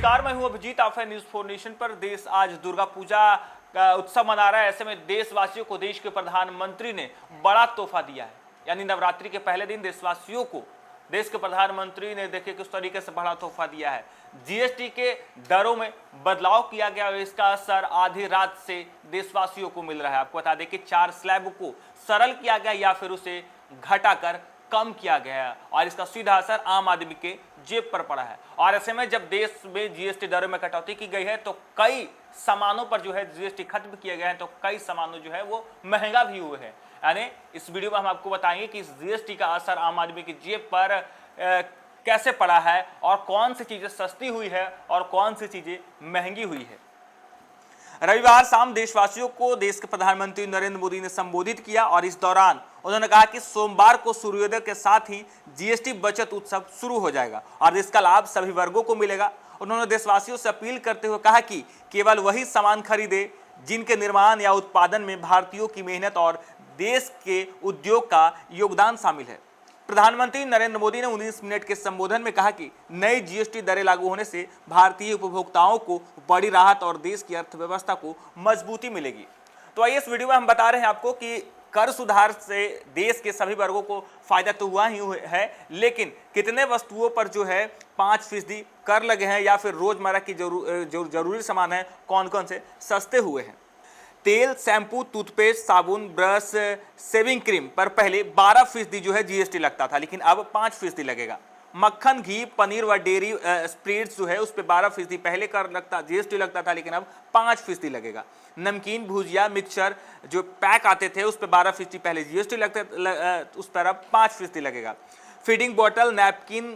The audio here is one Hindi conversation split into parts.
नमस्कार, मैं हूं अभिजीत। आप है न्यूज 4 नेशन पर। देश आज दुर्गा पूजा का उत्सव मना रहा है। ऐसे में देशवासियों को देश के प्रधानमंत्री ने बड़ा तोहफा दिया है। यानी नवरात्रि के पहले दिन देशवासियों को देश के प्रधानमंत्री ने देखिए किस तरीके से बड़ा तोहफा दिया है। जीएसटी के दरों में बदलाव किया गया और इसका असर आधी रात से देशवासियों को मिल रहा है। आपको बता दें कि 4 स्लैब को सरल किया गया या फिर उसे घटाकर कम किया गया है और इसका सीधा असर आम आदमी के जेब पर पड़ा है। और ऐसे में जब देश में जीएसटी दरों में कटौती की गई है तो कई सामानों पर जो है जीएसटी खत्म किए गए हैं, तो कई सामानों जो है वो महंगा भी हुए हैं। यानी इस वीडियो में हम आपको बताएंगे कि इस जीएसटी का असर आम आदमी की जेब पर कैसे पड़ा है और कौन सी चीजें सस्ती हुई है और कौन सी चीजें महंगी हुई है। रविवार शाम देशवासियों को देश के प्रधानमंत्री नरेंद्र मोदी ने संबोधित किया और इस दौरान उन्होंने कहा कि सोमवार को सूर्योदय के साथ ही जीएसटी बचत उत्सव शुरू हो जाएगा और इसका लाभ सभी वर्गों को मिलेगा। उन्होंने देशवासियों से अपील करते हुए कहा कि केवल वही सामान खरीदे जिनके निर्माण या उत्पादन में भारतीयों की मेहनत और देश के उद्योग का योगदान शामिल है। प्रधानमंत्री नरेंद्र मोदी ने 19 मिनट के संबोधन में कहा कि नई जीएसटी दरें लागू होने से भारतीय उपभोक्ताओं को बड़ी राहत और देश की अर्थव्यवस्था को मजबूती मिलेगी। तो आइए इस वीडियो में हम बता रहे हैं आपको कि कर सुधार से देश के सभी वर्गों को फायदा तो हुआ ही है, लेकिन कितने वस्तुओं पर जो है 5% कर लगे हैं या फिर रोजमर्रा की जरूरी सामान है कौन कौन से सस्ते हुए हैं। तेल, शैम्पू, टूथपेस्ट, साबुन, ब्रश, शेविंग क्रीम पर पहले 12% जो है जीएसटी लगता था, लेकिन अब 5% लगेगा। मक्खन, घी, पनीर व डेयरी स्प्रेड्स जो है उस पर 12% पहले कर लगता जीएसटी लगता था, लेकिन अब 5% लगेगा। नमकीन, भुजिया, मिक्सचर जो पैक आते थे उस पर 12% पहले जीएसटी लगते उस पर अब 5% लगेगा। Feeding bottle, napkin,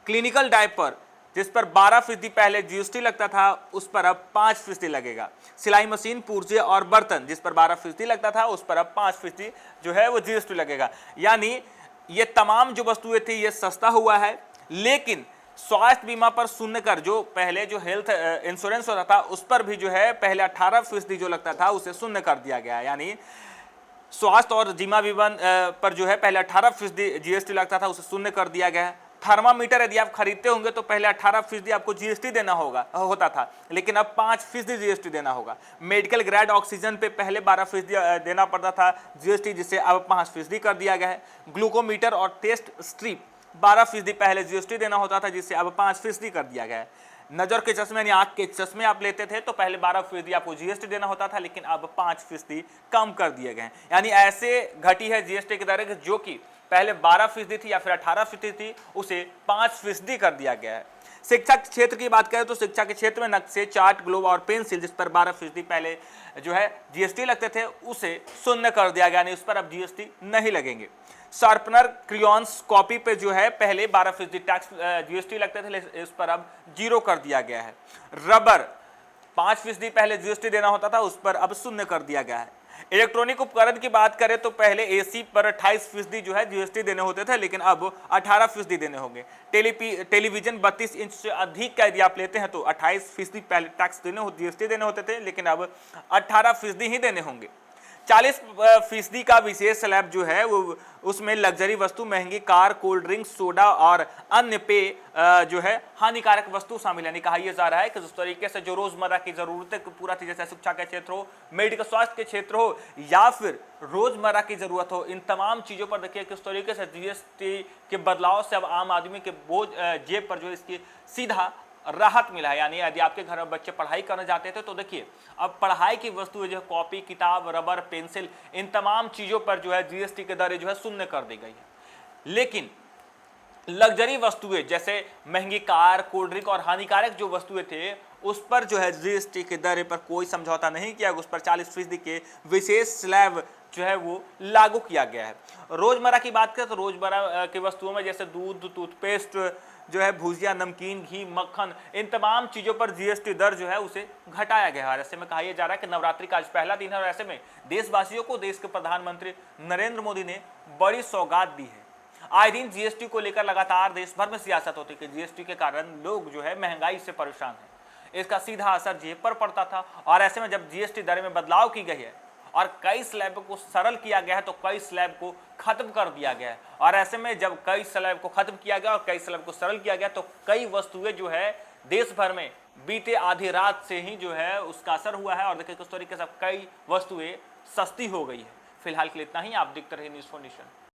clinical diaper जिस पर 12% पहले जीएसटी लगता था उस पर अब 5% लगेगा। सिलाई मशीन, पुर्जे और बर्तन जिस पर 12% लगता था उस पर अब 5% जो है वो जीएसटी लगेगा। यानी ये तमाम जो वस्तुएं थी ये सस्ता हुआ है, लेकिन स्वास्थ्य बीमा पर शून्य कर जो पहले जो हेल्थ इंश्योरेंस होता था उस पर भी जो है पहले 18% जो लगता था उसे शून्य कर दिया गया। यानी स्वास्थ्य और बीमा पर जो है पहले 18% जीएसटी लगता था उसे शून्य कर दिया गया है। थर्मामीटर यदि आप खरीदते होंगे तो पहले 18% आपको जीएसटी देना होता था, लेकिन अब 5% जीएसटी देना होगा। मेडिकल ग्रेड ऑक्सीजन पे पहले 12% देना पड़ता था जीएसटी, जिसे अब 5% कर दिया गया है। ग्लूकोमीटर और टेस्ट स्ट्रिप 12% पहले जीएसटी देना होता था, जिसे अब 5% कर दिया गया है। नजर के चश्मे यानी आंख के चश्मे आप लेते थे तो पहले 12% आपको जीएसटी देना होता था, लेकिन अब 5% कम कर दिए गए हैं। यानी ऐसे घटी है जीएसटी की दरें जो कि पहले 12% थी या फिर 18% थी, उसे 5% कर दिया गया है। शिक्षा के क्षेत्र की बात करें तो शिक्षा के क्षेत्र में नक्शे, चार्ट, ग्लोब और पेंसिल जिस पर 12% पहले जो है जीएसटी लगते थे उसे शून्य कर दिया गया, यानी उस पर अब जीएसटी नहीं लगेंगे। शार्पनर, क्रियॉन्स, कॉपी पे जो है पहले 12% टैक्स जीएसटी लगते थे, इस पर अब 0 कर दिया गया है। रबर 5% पहले जीएसटी देना होता था, उस पर अब शून्य कर दिया गया है। इलेक्ट्रॉनिक उपकरण की बात करें तो पहले एसी पर 28% जो है जीएसटी देने होते थे, लेकिन अब 18% देने होंगे। टेलीविजन 32 इंच से अधिक का यदि आप लेते हैं तो 28% पहले टैक्स जीएसटी देने होते थे, लेकिन अब 18% ही देने होंगे। 40% का विशेष स्लैब जो है वो उसमें लग्जरी वस्तु, महंगी कार, कोल्ड ड्रिंक, सोडा और अन्य पेय जो है हानिकारक वस्तु शामिल है। कहा यह जा रहा है कि जिस तरीके से जो रोजमर्रा की जरूरतें पूरा चीज जैसे शिक्षा के क्षेत्र हो, मेडिकल स्वास्थ्य के क्षेत्र हो या फिर रोजमर्रा की जरूरत हो, इन तमाम चीजों पर देखिए किस तरीके से जीएसटी के बदलाव से अब आम आदमी के बोझ जेब पर जो इसकी सीधा राहत मिला है। यानी यदि आपके घर में बच्चे पढ़ाई करने जाते थे तो देखिए अब पढ़ाई की वस्तुएं जो कॉपी, किताब, रबर, पेंसिल, इन तमाम चीजों पर जो है जीएसटी के दरें जो है शून्य कर दी गई है। लेकिन लग्जरी वस्तुएं जैसे महंगी कार, कोल्ड ड्रिंक और हानिकारक जो वस्तुएं थे उस पर जो है जीएसटी के दरें पर कोई समझौता नहीं किया, उस पर 40% के विशेष स्लैब जो है वो लागू किया गया है। रोजमर्रा की बात करें तो रोजमर्रा की वस्तुओं में जैसे दूध, टूथपेस्ट जो है, भुजिया, नमकीन, घी, मक्खन, इन तमाम चीजों पर जीएसटी दर जो है उसे घटाया गया है। ऐसे में कहा जा रहा है कि नवरात्रि का आज पहला दिन है और ऐसे में देशवासियों को देश के प्रधानमंत्री नरेंद्र मोदी ने बड़ी सौगात दी है। आए दिन जीएसटी को लेकर लगातार देश भर में सियासत होती है कि जीएसटी के कारण लोग जो है महंगाई से परेशान है, इसका सीधा असर जेब पर पड़ता था। और ऐसे में जब जीएसटी दर में बदलाव की गई है और कई स्लैब को सरल किया गया है तो कई स्लैब को खत्म कर दिया गया है। और ऐसे में जब कई स्लैब को खत्म किया गया और कई स्लैब को सरल किया गया तो कई वस्तुएं जो है देश भर में बीते आधी रात से ही जो है उसका असर हुआ है। और देखिए किस तरीके से कई वस्तुएं सस्ती हो गई है। फिलहाल के लिए इतना ही। आप देखते रहिए न्यूज़4नेशन।